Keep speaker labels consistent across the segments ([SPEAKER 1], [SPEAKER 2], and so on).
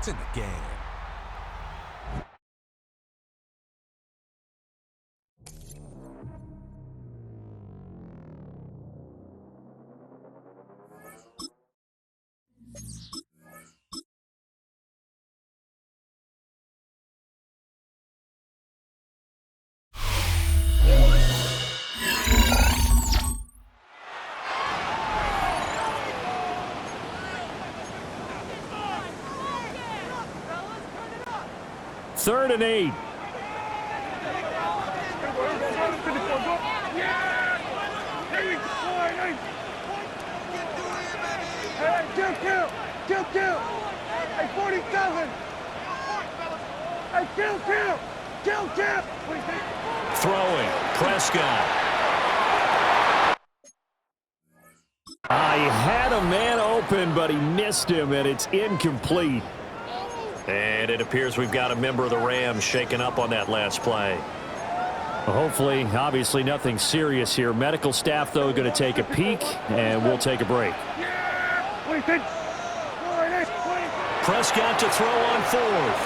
[SPEAKER 1] It's in the game.
[SPEAKER 2] Third and 8.
[SPEAKER 3] Kill. Hey, 47. Hey, kill.
[SPEAKER 2] Throwing. Prescott. He had a man open, but he missed him, and it's incomplete. And it appears we've got a member of the Rams shaken up on that last play. Hopefully, obviously nothing serious here. Medical staff, though, going to take a peek, and we'll take a break. Prescott to throw on fourth.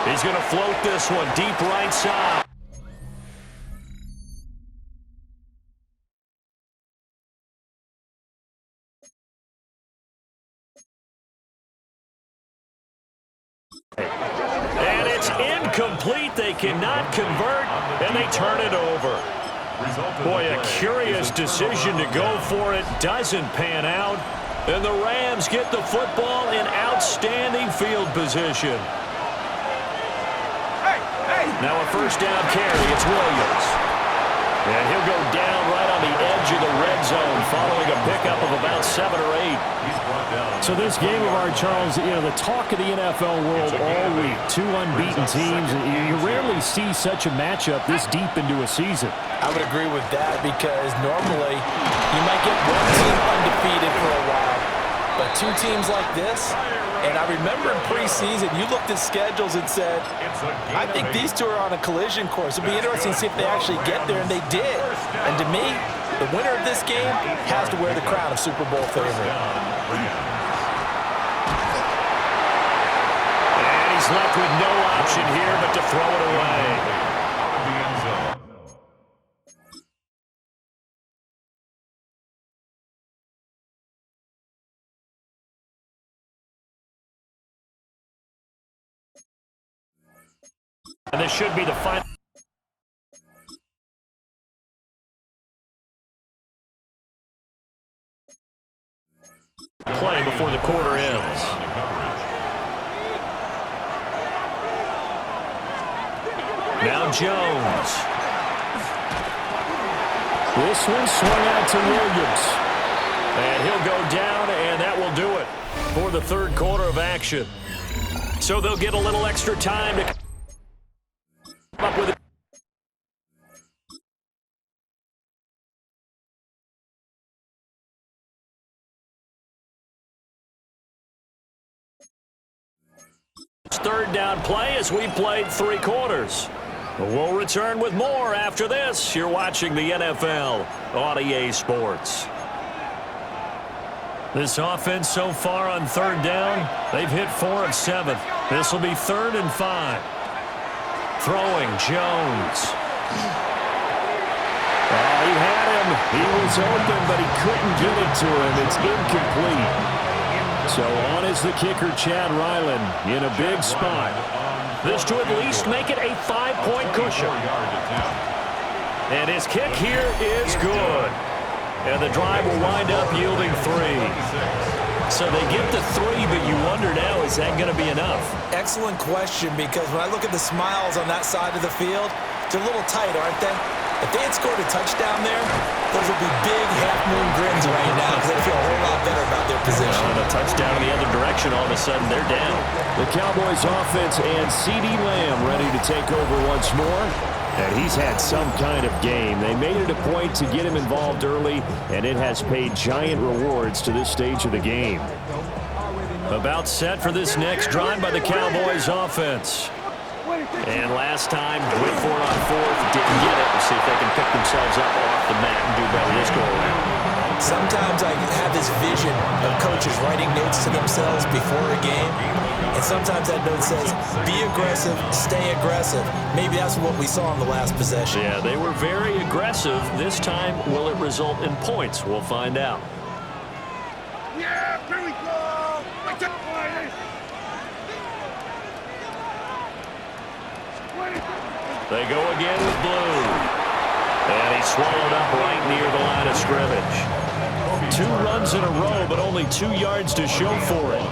[SPEAKER 2] He's going to float this one deep right side. And it's incomplete. They cannot convert, and they turn it over. Boy, a curious decision to go for it. Doesn't pan out. And the Rams get the football in outstanding field position. Now a first down carry. It's Williams. And he'll go down right on the edge of the red zone following a pickup of about 7 or 8. So this game of ours, Charles, you know, the talk of the NFL world all week. 2 unbeaten teams. You rarely see such a matchup this deep into a season.
[SPEAKER 4] I would agree with that because normally you might get one team undefeated for a while, but 2 teams like this, and I remember in preseason you looked at schedules and said, I think these 2 are on a collision course. It'll be interesting to see if they actually get there, and they did. And to me, the winner of this game has to wear the crown of Super Bowl favorite.
[SPEAKER 2] And he's left with no option here but to throw it away. And this should be the final play before the quarter ends. Now Jones. This one swung out to Williams. And he'll go down, and that will do it for the third quarter of action. So they'll get a little extra time to come up with it. Third down play as we played 3 quarters. We'll return with more after this. You're watching the NFL on EA Sports. This offense so far on third down, they've hit 4 of 7. This will be 3rd and 5. Throwing, Jones. He had him. He was open, but he couldn't get it to him. It's incomplete. So on is the kicker, Chad Ryland, in a big spot. This to at least make it a 5-point cushion. And his kick here is good. And the drive will wind up yielding 3. So they get the 3, but you wonder now, is that going to be enough?
[SPEAKER 4] Excellent question, because when I look at the smiles on that side of the field, they're a little tight, aren't they? If they had scored a touchdown there, those would be big half-moon grins right now because they feel a whole lot better about their position.
[SPEAKER 2] And a touchdown in the other direction, all of a sudden they're down. The Cowboys offense and CeeDee Lamb ready to take over once more. And he's had some kind of game. They made it a point to get him involved early, and it has paid giant rewards to this stage of the game. About set for this next drive by the Cowboys offense. And last time, went for it on 4th, didn't get it. We'll see if they can pick themselves up off the mat and do better this go around.
[SPEAKER 4] Sometimes I have this vision of coaches writing notes to themselves before a game, and sometimes that note says, be aggressive, stay aggressive. Maybe that's what we saw in the last possession.
[SPEAKER 2] Yeah, they were very aggressive. This time, will it result in points? We'll find out.
[SPEAKER 3] Yeah, here we go.
[SPEAKER 2] They go again with blue. And he's swallowed up right near the line of scrimmage. 2 runs in a row, but only 2 yards to show for it.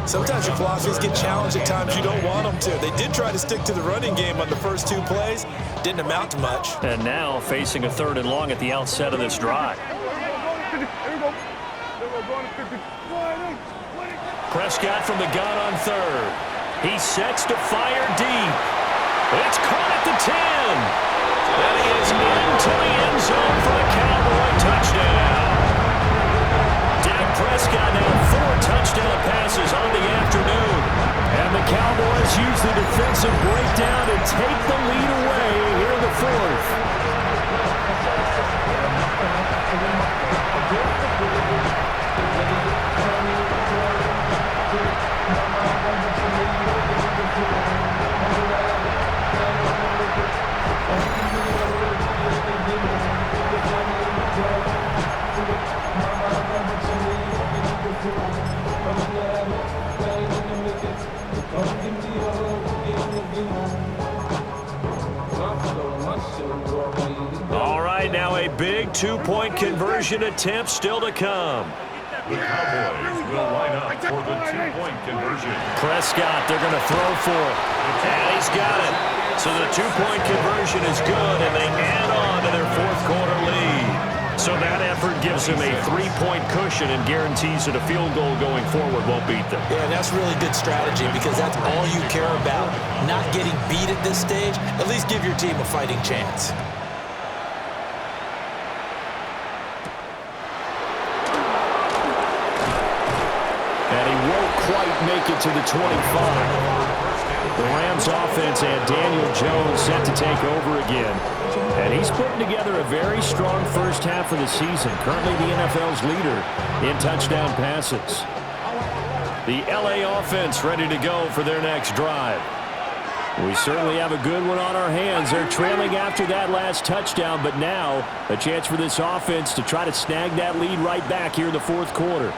[SPEAKER 4] Sometimes your philosophies get challenged at times you don't want them to. They did try to stick to the running game on the first 2 plays. Didn't amount to much.
[SPEAKER 2] And now facing a 3rd and long at the outset of this drive. Prescott from the gun on 3rd. He sets to fire deep. It's caught at the 10. And he is into the end zone for a Cowboy touchdown. Dak Prescott now 4 touchdown passes on the afternoon. And the Cowboys use the defensive breakdown to take the lead away here in the 4th. All right, now a big 2-point conversion attempt still to come.
[SPEAKER 1] The Cowboys will line up for the 2-point conversion.
[SPEAKER 2] Prescott, they're going to throw for it. And he's got it. So the 2-point conversion is good, and they add on to their 4th quarter lead. So that effort gives them a 3-point cushion and guarantees that a field goal going forward won't beat them.
[SPEAKER 4] Yeah, and that's really good strategy because that's all you care about. Not getting beat at this stage, at least give your team a fighting chance.
[SPEAKER 2] And he won't quite make it to the 25. The Rams offense and Daniel Jones set to take over again. And he's putting together a very strong first half of the season. Currently the NFL's leader in touchdown passes. The LA offense ready to go for their next drive. We certainly have a good one on our hands. They're trailing after that last touchdown, but now a chance for this offense to try to snag that lead right back here in the 4th quarter.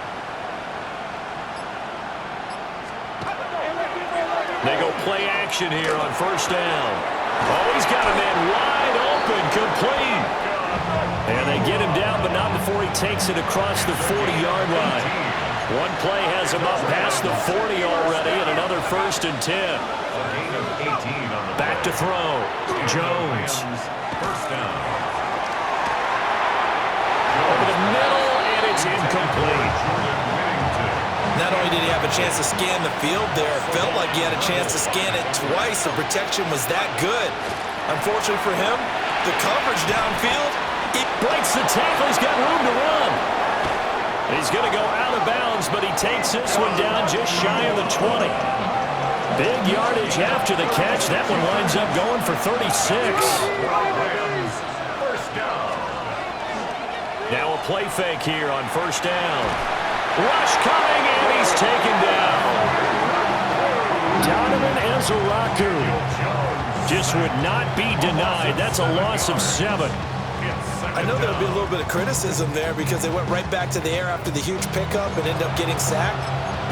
[SPEAKER 2] They go play action here on 1st down. Oh, he's got a man wide open, complete. And they get him down, but not before he takes it across the 40-yard line. One play has him up past the 40 already, and another 1st and 10. Back to throw. Jones.
[SPEAKER 1] 1st down.
[SPEAKER 2] Over the middle, and it's incomplete.
[SPEAKER 4] Not only did he have a chance to scan the field there, it felt like he had a chance to scan it twice. The protection was that good. Unfortunately for him, the coverage downfield,
[SPEAKER 2] he breaks the tackle. He's got room to run. He's going to go out of bounds, but he takes this one down just shy of the 20. Big yardage after the catch. That one winds up going for 36. Now a play fake here on 1st down. Rush coming, and he's taken down. Donovan Ezeraku just would not be denied. That's a loss of 7.
[SPEAKER 4] I know there'll be a little bit of criticism there because they went right back to the air after the huge pickup and ended up getting sacked.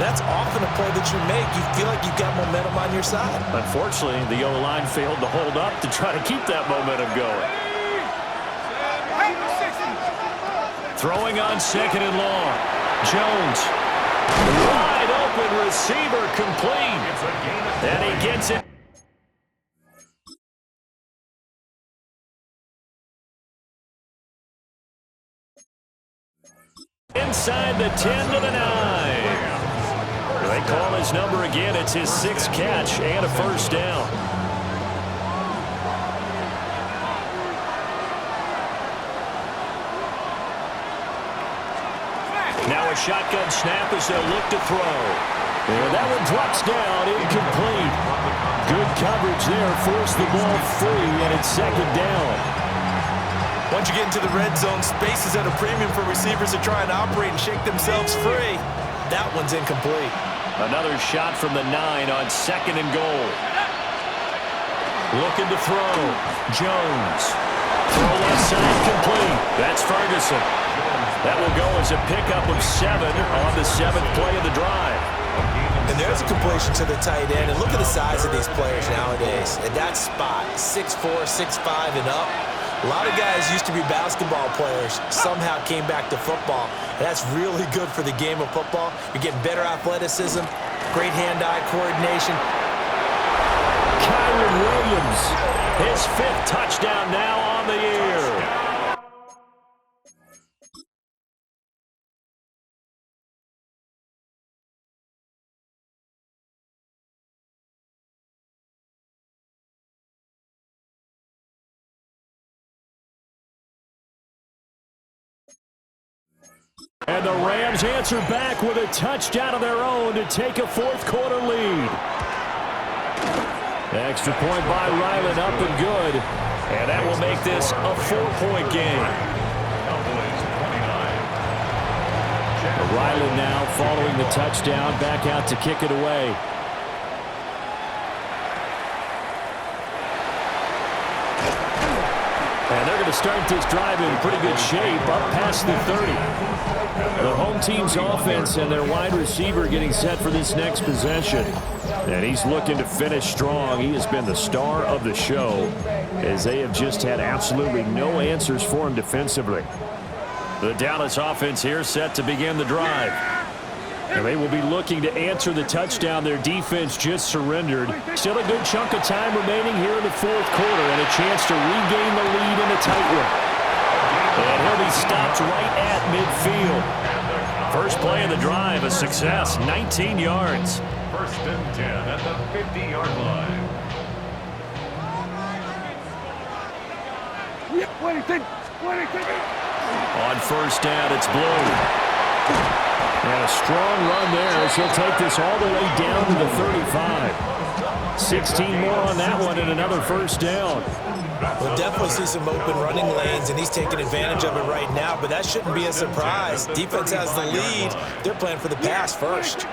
[SPEAKER 4] That's often a play that you make. You feel like you've got momentum on your side.
[SPEAKER 2] Unfortunately, the O-line failed to hold up to try to keep that momentum going. Throwing on 2nd and long. Jones. Wide open receiver, complete. And he gets it. Inside the 10 to the 9. They call his number again. It's his 6th catch and a 1st down. Now a shotgun snap as they'll look to throw. And that one drops down, incomplete. Good coverage there, forced the ball free, and it's 2nd down.
[SPEAKER 4] Once you get into the red zone, space is at a premium for receivers to try and operate and shake themselves free. That one's incomplete.
[SPEAKER 2] Another shot from the 9 on 2nd and goal. Looking to throw. Jones. Throw left side complete. That's Ferguson. That will go as a pickup of 7 on the 7th play of the drive.
[SPEAKER 4] And there's a completion to the tight end. And look at the size of these players nowadays. At that spot, 6'4", 6'5", and up. A lot of guys used to be basketball players, somehow came back to football. And that's really good for the game of football. You're getting better athleticism, great hand-eye coordination.
[SPEAKER 2] Kyron Williams, his 5th touchdown now on the year. And the Rams answer back with a touchdown of their own to take a 4th quarter lead. Extra point by Ryland, up and good. And that will make this a 4-point game. Ryland now following the touchdown, back out to kick it away. And they're going to start this drive in pretty good shape, up past the 30. The home team's offense and their wide receiver getting set for this next possession. And he's looking to finish strong. He has been the star of the show as they have just had absolutely no answers for him defensively. The Dallas offense here set to begin the drive. And they will be looking to answer the touchdown their defense just surrendered. Still a good chunk of time remaining here in the 4th quarter and a chance to regain the lead in a tight one. And he'll be stopped right at midfield. First play of the drive, a success, 19 yards.
[SPEAKER 1] 1st and 10 at the 50-yard line.
[SPEAKER 3] What do you think?
[SPEAKER 2] On 1st down, it's Blue. And a strong run there as he'll take this all the way down to the 35. 16 more on that one and another 1st down.
[SPEAKER 4] We'll definitely see some open running lanes, and he's taking advantage of it right now, but that shouldn't be a surprise. Defense has the lead. They're playing for the pass first.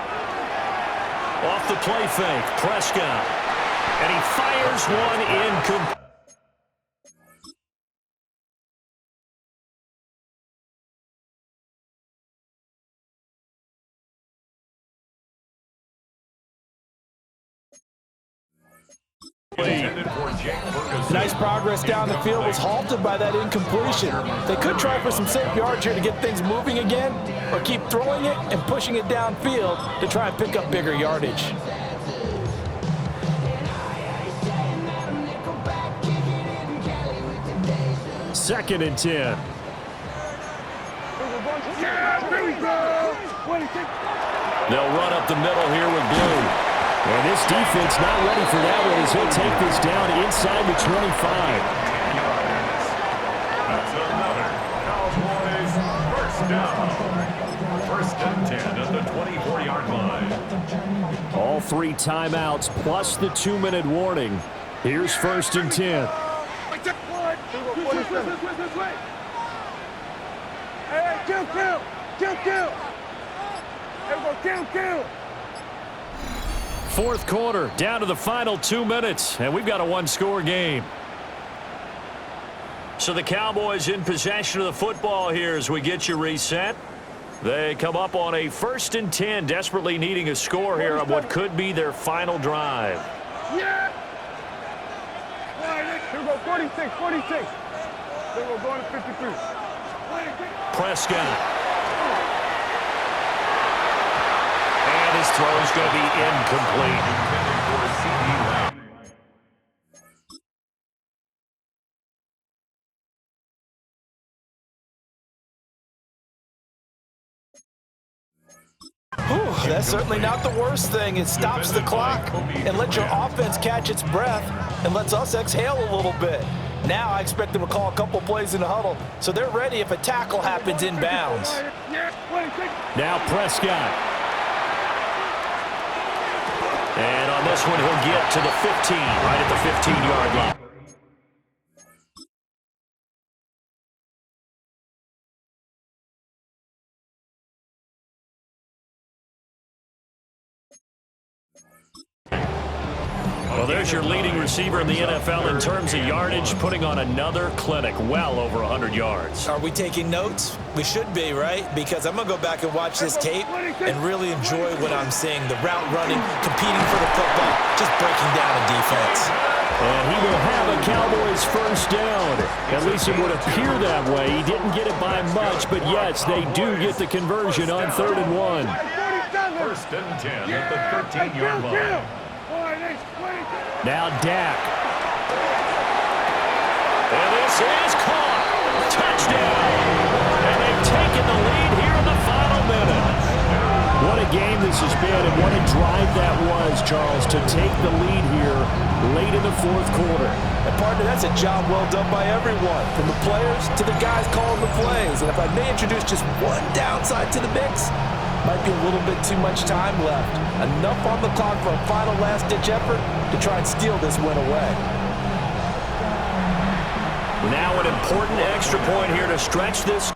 [SPEAKER 2] Off the play fake, Prescott. And he fires one incomplete.
[SPEAKER 4] Nice progress down the field was halted by that incompletion. They could try for some safe yards here to get things moving again, or keep throwing it and pushing it downfield to try and pick up bigger yardage.
[SPEAKER 2] Second and 10.
[SPEAKER 3] Yeah, here we go. What do you think?
[SPEAKER 2] They'll run up the middle here with Blue. And this defense not ready for that one as he'll take this down inside the 25.
[SPEAKER 1] That's another Cowboys 1st down. 1st and 10 at the 24-yard line.
[SPEAKER 2] All 3 timeouts plus the 2-minute warning. Here's 1st and 10.
[SPEAKER 3] Hey, kill. Everyone, kill.
[SPEAKER 2] 4th quarter, down to the final 2 minutes, and we've got a 1-score game. So the Cowboys in possession of the football here as we get you reset. They come up on a 1st and 10, desperately needing a score here on what could be their final drive.
[SPEAKER 3] Yeah. Here we go, 46. Then we're going to 53.
[SPEAKER 2] Prescott. And his throw's going to be incomplete.
[SPEAKER 4] That's certainly not the worst thing. It stops the clock and lets your offense catch its breath and lets us exhale a little bit. Now I expect them to call a couple plays in the huddle, so they're ready if a tackle happens inbounds.
[SPEAKER 2] Now Prescott. And on this one, he'll get to the 15, right at the 15-yard line. Well, there's your leading receiver in the NFL in terms of yardage, putting on another clinic, well over 100 yards.
[SPEAKER 4] Are we taking notes? We should be, right? Because I'm going to go back and watch this tape and really enjoy what I'm seeing. The route running, competing for the football, just breaking down a defense.
[SPEAKER 2] And he will have a Cowboys first down. At least it would appear that way. He didn't get it by much, but yes, they do get the conversion on 3rd and 1.
[SPEAKER 1] First and 10 at the 13-yard line.
[SPEAKER 2] Now Dak. And this is caught. Touchdown. And they've taken the lead here in the final minute. What a game this has been, and what a drive that was, Charles, to take the lead here late in the 4th quarter.
[SPEAKER 4] And partner, that's a job well done by everyone, from the players to the guys calling the plays. And if I may introduce just one downside to the mix, might be a little bit too much time left. Enough on the clock for a final last-ditch effort to try and steal this win away.
[SPEAKER 2] Now an important extra point here to stretch this.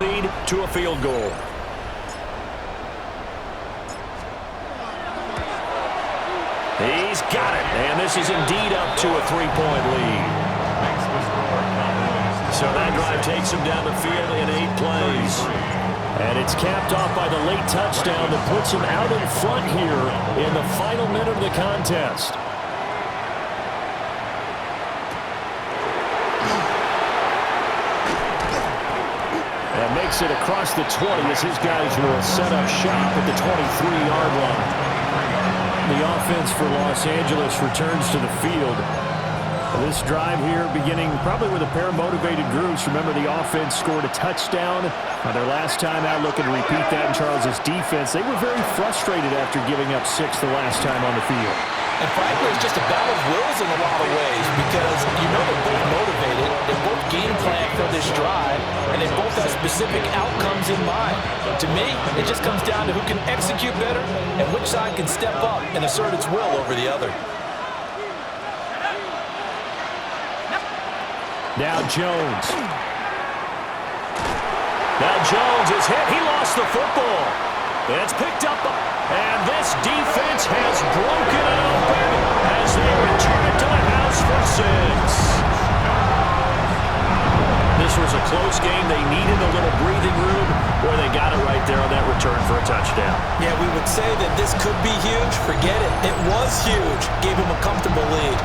[SPEAKER 2] Lead to a field goal. He's got it, and this is indeed up to a 3-point lead. So that drive takes him down the field in 8 plays. And it's capped off by the late touchdown that puts him out in front here in the final minute of the contest. And makes it across the 20 as his guys will set up shop at the 23-yard line. The offense for Los Angeles returns to the field. This drive here beginning probably with a pair of motivated groups. Remember, the offense scored a touchdown their last time out, looking to repeat that in Charles's defense. They were very frustrated after giving up 6 the last time on the field.
[SPEAKER 4] And frankly, it's just a battle of wills in a lot of ways because you know they're both motivated, they both game plan for this drive, and they both have specific outcomes in mind. To me, it just comes down to who can execute better and which side can step up and assert its will over the other.
[SPEAKER 2] Now Jones. Now Jones is hit. He lost the football. It's picked up, and this defense has broken it open as they return it to the house for 6. This was a close game. They needed a little breathing room, or they got it right there on that return for a touchdown.
[SPEAKER 4] Yeah, we would say that this could be huge. Forget it. It was huge. Gave him a comfortable lead.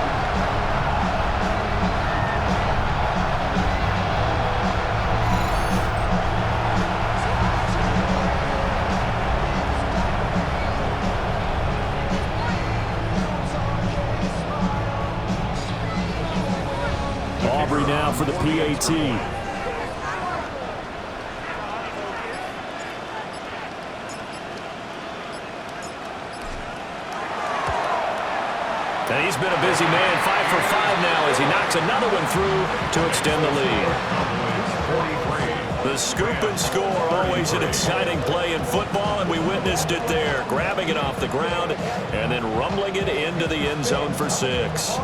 [SPEAKER 2] Now for the PAT. And he's been a busy man, 5 for 5 now as he knocks another one through to extend the lead. The scoop and score, always an exciting play in football, and we witnessed it there, grabbing it off the ground and then rumbling it into the end zone for 6.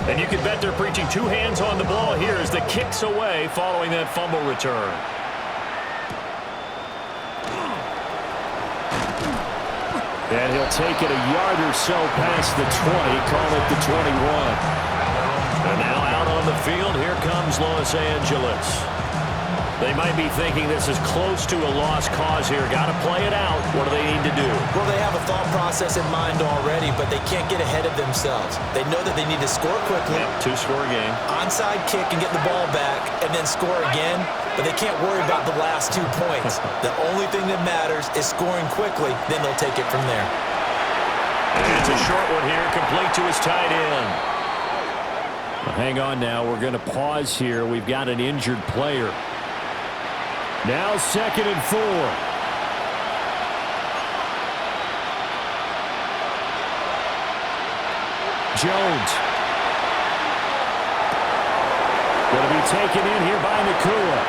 [SPEAKER 2] And you can bet they're preaching 2 hands on the ball here as the kick's away following that fumble return. And he'll take it a yard or so past the 20, call it the 21. And now out on the field, here comes Los Angeles. They might be thinking this is close to a lost cause here. Got to play it out. What do they need to do?
[SPEAKER 4] Well, they have a thought process in mind already, but they can't get ahead of themselves. They know that they need to score quickly.
[SPEAKER 2] Yep, two-score game.
[SPEAKER 4] Onside kick and get the ball back and then score again, but they can't worry about the last 2 points. The only thing that matters is scoring quickly, then they'll take it from there.
[SPEAKER 2] It's a short one here, complete to his tight end. Well, hang on now. We're going to pause here. We've got an injured player. Now 2nd and 4. Jones. Going to be taken in here by Nakua.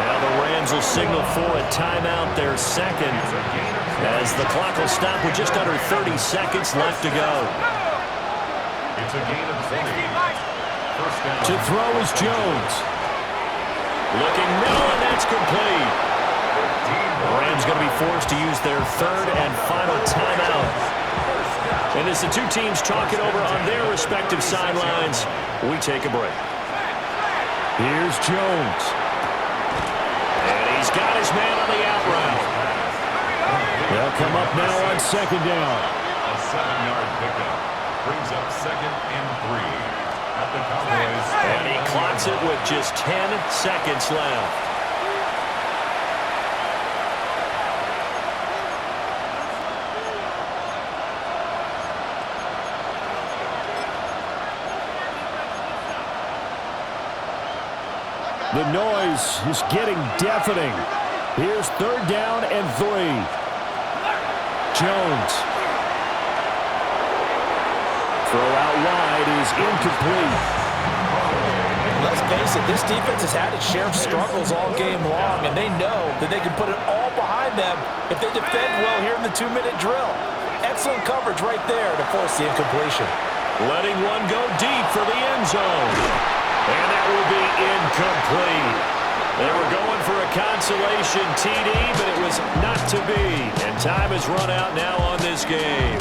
[SPEAKER 2] Now the Rams will signal for a timeout, their second, as the clock will stop with just under 30 seconds left to go.
[SPEAKER 1] It's a gain of 20. First down.
[SPEAKER 2] To throw is Jones. Looking middle, and that's complete. The Rams going to be forced to use their third and final timeout. And as the two teams talk it over on their respective sidelines, we take a break. Here's Jones. And he's got his man on the out route. They'll come up now on 2nd down.
[SPEAKER 1] A 7-yard pickup brings up 2nd and 3. At the Cowboys.
[SPEAKER 2] And he clocks it with just 10 seconds left. The noise is getting deafening. Here's 3rd down and 3. Jones. Throw out wide is incomplete.
[SPEAKER 4] Let's face it, this defense has had its share of struggles all game long, and they know that they can put it all behind them if they defend well here in the 2-minute drill. Excellent coverage right there to force the incompletion.
[SPEAKER 2] Letting one go deep for the end zone. And that will be incomplete. They were going for a consolation TD, but it was not to be. And time has run out now on this game.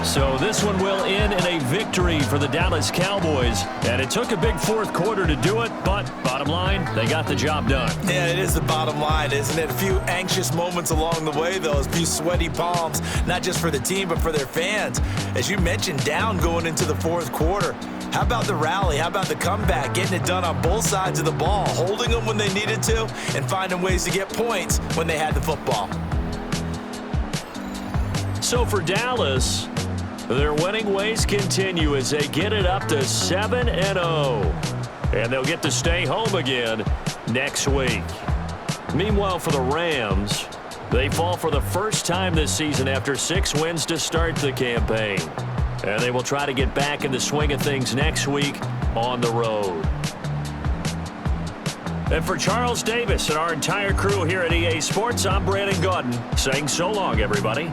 [SPEAKER 2] So this one will end in a victory for the Dallas Cowboys. And it took a big 4th quarter to do it, but bottom line, they got the job done.
[SPEAKER 4] Yeah, it is the bottom line, isn't it? A few anxious moments along the way, though. A few sweaty palms, not just for the team, but for their fans. As you mentioned, down going into the 4th quarter. How about the rally? How about the comeback? Getting it done on both sides of the ball, holding them when they needed to, and finding ways to get points when they had the football.
[SPEAKER 2] So for Dallas, their winning ways continue as they get it up to 7-0. And they'll get to stay home again next week. Meanwhile, for the Rams, they fall for the first time this season after 6 wins to start the campaign. And they will try to get back in the swing of things next week on the road. And for Charles Davis and our entire crew here at EA Sports, I'm Brandon Gaudin saying so long, everybody.